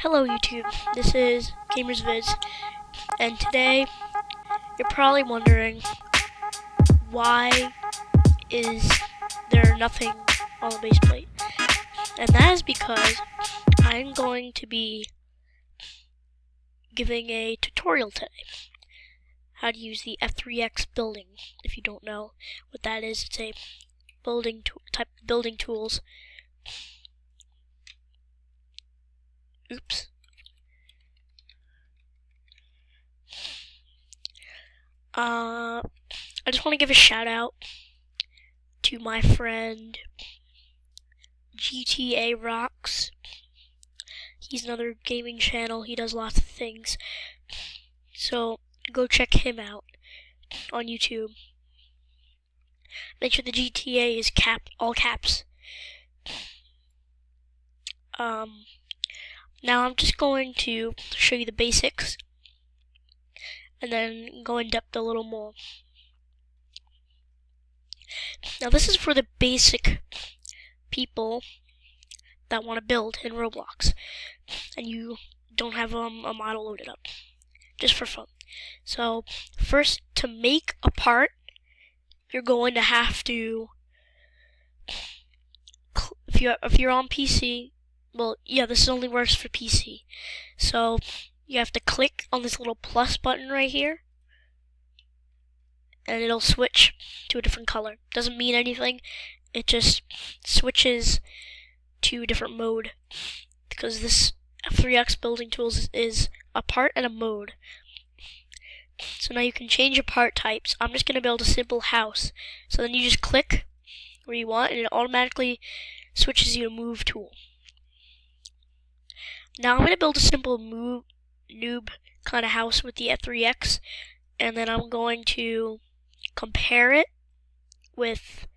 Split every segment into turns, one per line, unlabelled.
Hello YouTube, this is GamersVids, and today you're probably wondering why is there nothing on the base plate, and that is because I'm going to be giving a tutorial today, how to use the F3X building. If you don't know what that is, it's a type of building tools. Oops. I just want to give a shout out to my friend GTA Rocks. He's another gaming channel. He does lots of things. So go check him out on YouTube. Make sure the GTA is all caps. Now I'm just going to show you the basics and then go in depth a little more. Now this is for the basic people that want to build in Roblox and you don't have a model loaded up, just for fun. So first, to make a part, you're going to have to, if you're on PC, well, yeah, this only works for PC. So you have to click on this little plus button right here, and it'll switch to a different color. Doesn't mean anything, it just switches to a different mode, because this F3X building tools is a part and a mode. So now you can change your part types. I'm just going to build a simple house. So then you just click where you want and it automatically switches you to move tool. Now I'm going to build a simple noob kind of house with the F3X, and then I'm going to compare it with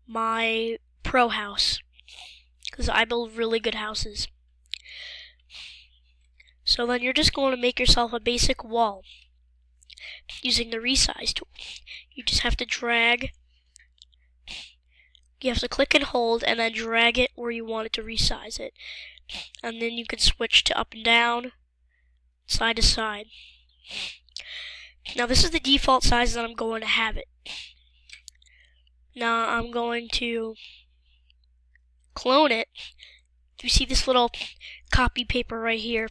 my pro house, because I build really good houses. So then you're just going to make yourself a basic wall using the resize tool. You just have to drag, you have to click and hold and then drag it where you want it to resize it. And then you can switch to up and down, side to side. Now this is the default size that I'm going to have it. Now I'm going to clone it. You see this little copy paper right here.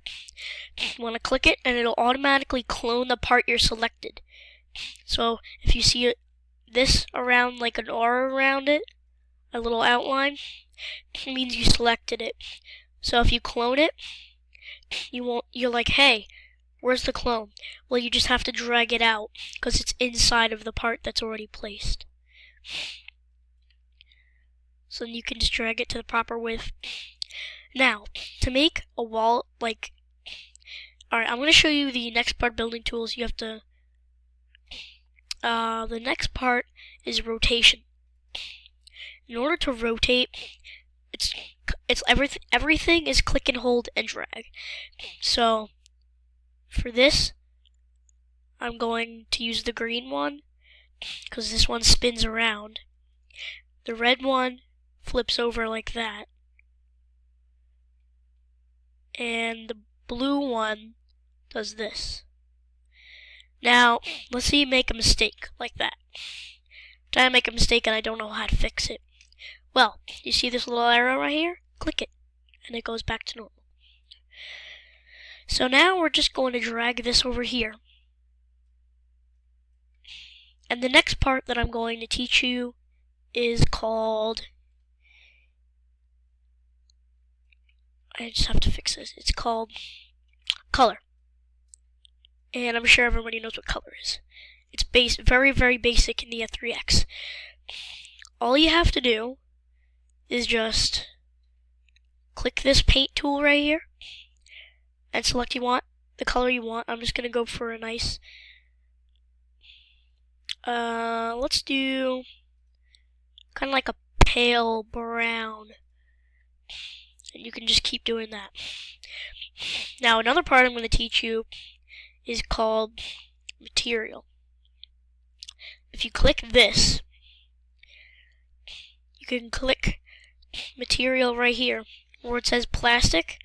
You want to click it and it'll automatically clone the part you're selected. So if you see this around, like an aura around it, a little outline, it means you selected it. So if you clone it, you're like, hey, where's the clone? Well, you just have to drag it out because it's inside of the part that's already placed. So then you can just drag it to the proper width. Now, to make a wall, alright, I'm going to show you the next part, building tools. You have to, the next part is rotation. In order to rotate, everything is click and hold and drag. So, for this, I'm going to use the green one, because this one spins around. The red one flips over like that. And the blue one does this. Now, let's say you make a mistake like that. I make a mistake and I don't know how to fix it. Well, you see this little arrow right here? Click it, and it goes back to normal. So now we're just going to drag this over here. And the next part that I'm going to teach you is called, I just have to fix this. It's called color. And I'm sure everybody knows what color is. It's very, very basic in the F3X. All you have to do is just click this paint tool right here and select the color you want. I'm just going to go for a nice, let's do kind of like a pale brown. And you can just keep doing that. Now another part I'm going to teach you is called material. If you click this, you can click material right here. where it says plastic,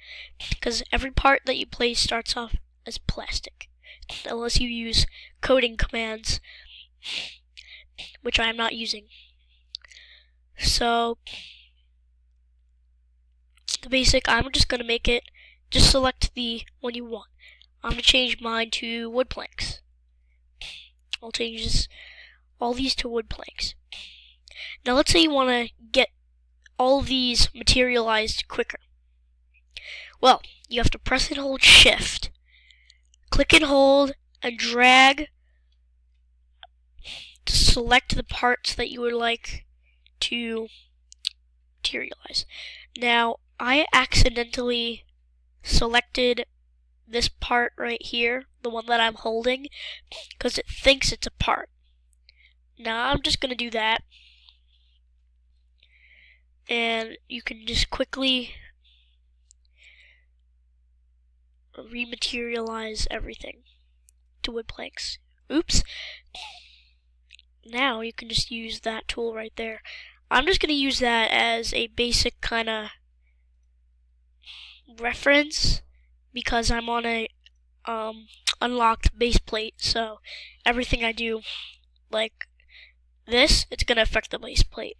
because every part that you place starts off as plastic, unless you use coding commands, which I am not using. So the basic, I'm just going to make it, just select the one you want. I'm going to change mine to wood planks. I'll change all these to wood planks. Now let's say you want to get all of these materialized quicker. Well, you have to press and hold Shift, click and hold, and drag to select the parts that you would like to materialize. Now, I accidentally selected this part right here, the one that I'm holding, because it thinks it's a part. Now I'm just going to do that, and you can just quickly rematerialize everything to wood planks. Oops. Now you can just use that tool right there. I'm just going to use that as a basic kind of reference because I'm on a unlocked base plate, so everything I do like this, it's going to affect the base plate.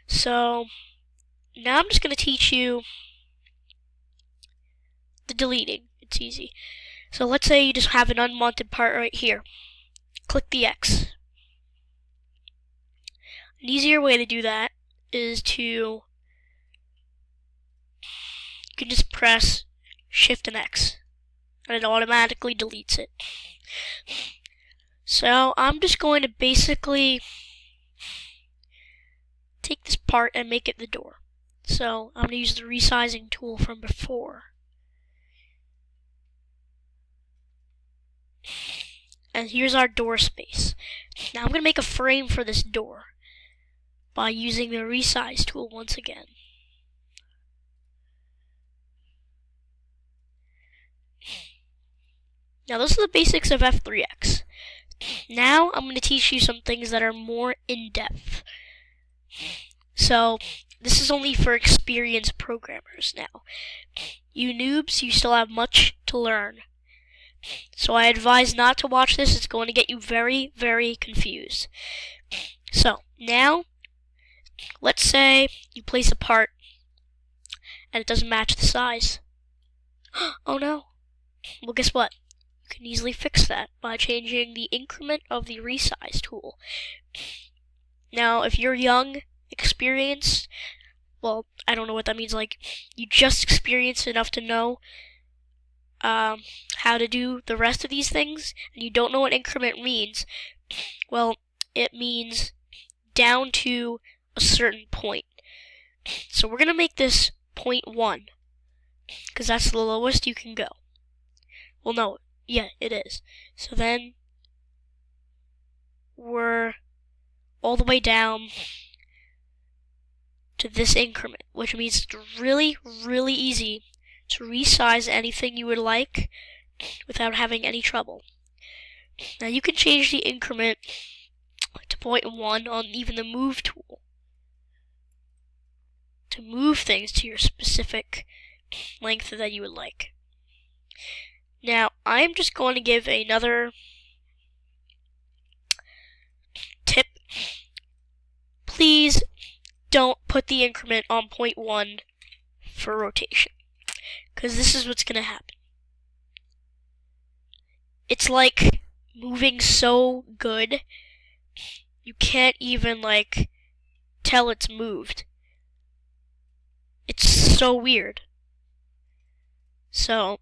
So now I'm just going to teach you the deleting. It's easy. So let's say you just have an unwanted part right here. Click the X. An easier way to do that is you can just press Shift and X, and it automatically deletes it. So I'm just going to basically take this part and make it the door. So I'm going to use the resizing tool from before. And here's our door space. Now I'm going to make a frame for this door by using the resize tool once again. Now those are the basics of F3X. Now I'm going to teach you some things that are more in-depth. So this is only for experienced programmers now. You noobs, you still have much to learn. So I advise not to watch this. It's going to get you very, very confused. So now, let's say you place a part and it doesn't match the size. Oh no. Well, guess what? You can easily fix that by changing the increment of the resize tool. Now, if you're young, experienced, well, I don't know what that means. Like, you just experienced enough to know how to do the rest of these things, and you don't know what increment means, well, it means down to a certain point. So we're going to make this 0.1, because that's the lowest you can go. Well, no, yeah, it is. So then we're all the way down to this increment, which means it's really, really easy to resize anything you would like without having any trouble. Now you can change the increment to 0.1 on even the move tool to move things to your specific length that you would like. Now I'm just going to give another tip. Please don't put the increment on 0.1 for rotation, because this is what's going to happen. It's like moving so good, you can't even like tell it's moved. It's so weird. So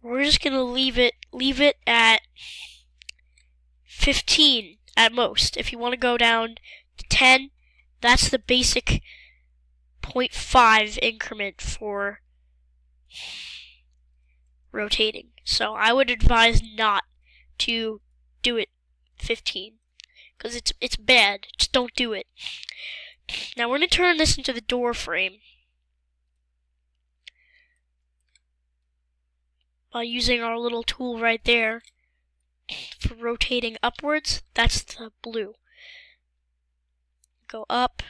we're just going to leave it at 15 at most. If you want to go down to 10, that's the basic 0.5 increment for rotating. So I would advise not to do it 15, because it's bad. Just don't do it. Now we're going to turn this into the door frame by using our little tool right there for rotating upwards. That's the blue. Go up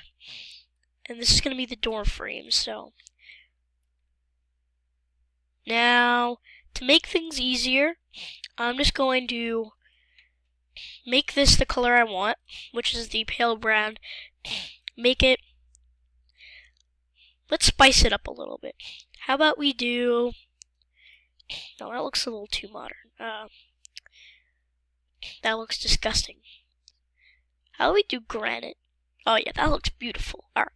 and this is going to be the door frame. So now, to make things easier, I'm just going to make this the color I want, which is the pale brown. Let's spice it up a little bit. How about we do, no, that looks a little too modern. That looks disgusting. How do we do granite? Oh yeah, that looks beautiful. Alright.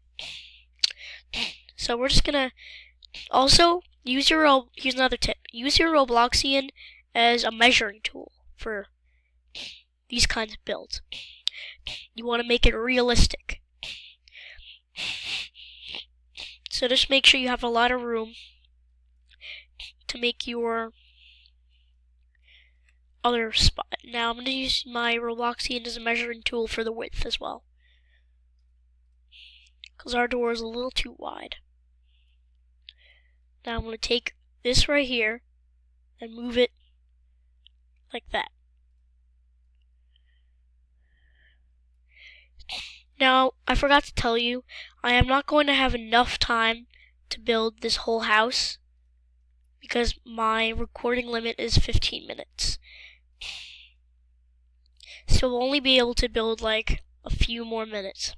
So we're just gonna also here's another tip. Use your Robloxian as a measuring tool for these kinds of builds. You want to make it realistic. So just make sure you have a lot of room to make your other spot. Now I'm going to use my Robloxian as a measuring tool for the width as well, because our door is a little too wide. Now I'm going to take this right here and move it like that. Now, I forgot to tell you, I am not going to have enough time to build this whole house because my recording limit is 15 minutes. So we'll only be able to build like a few more minutes.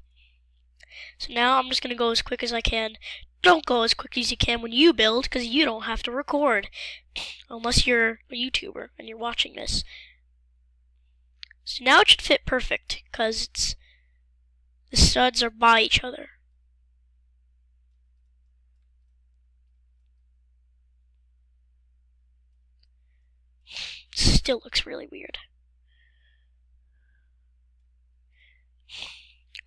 So now I'm just going to go as quick as I can. Don't go as quick as you can when you build, because you don't have to record. Unless you're a YouTuber and you're watching this. So now it should fit perfect, because the studs are by each other. Still looks really weird.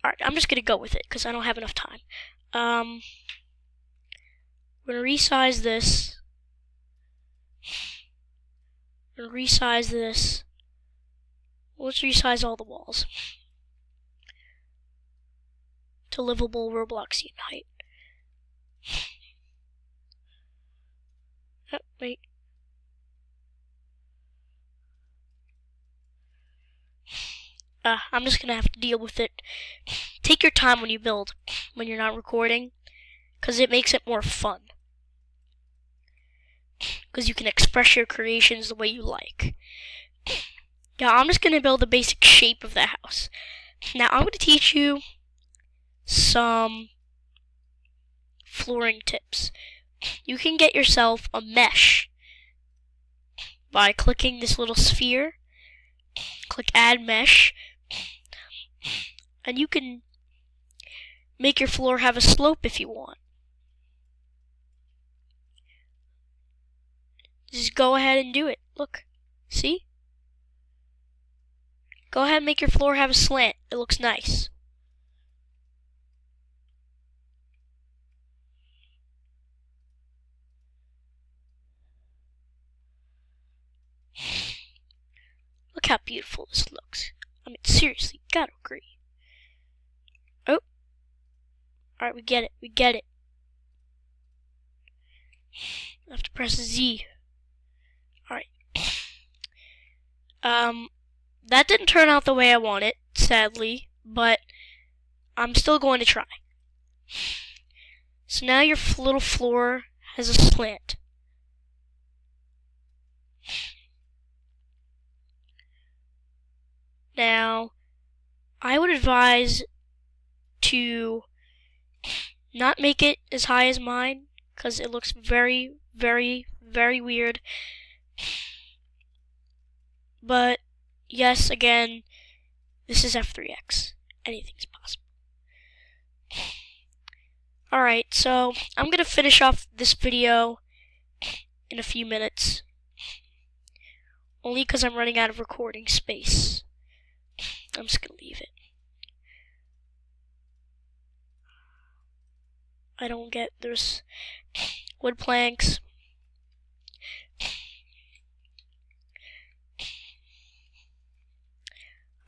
Alright, I'm just going to go with it, because I don't have enough time. We're going to resize this. Let's resize all the walls to livable Robloxian height. Oh, wait. I'm just going to have to deal with it. Take your time when you build, when you're not recording, because it makes it more fun. Because you can express your creations the way you like. Now, I'm just going to build the basic shape of the house. Now, I'm going to teach you some flooring tips. You can get yourself a mesh by clicking this little sphere. Click Add Mesh. And you can make your floor have a slope if you want. Just go ahead and do it. Look. See? Go ahead and make your floor have a slant. It looks nice. Look how beautiful this looks. I mean, seriously, gotta agree. Oh. Alright, we get it. I have to press Z. Alright. That didn't turn out the way I want it, sadly, but I'm still going to try. So now your little floor has a slant. Now, I would advise to not make it as high as mine, because it looks very, very, very weird. But, yes, again, this is F3X. Anything's possible. Alright, so I'm going to finish off this video in a few minutes. Only because I'm running out of recording space. I'm just going to leave it. There's wood planks.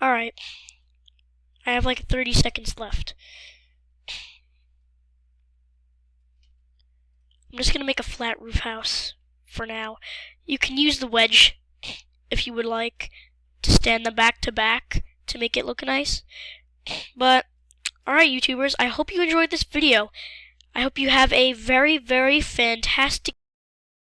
Alright. I have like 30 seconds left. I'm just going to make a flat roof house for now. You can use the wedge if you would like to stand them back to back to make it look nice. But Alright, YouTubers, I hope you enjoyed this video. I hope you have a very, very fantastic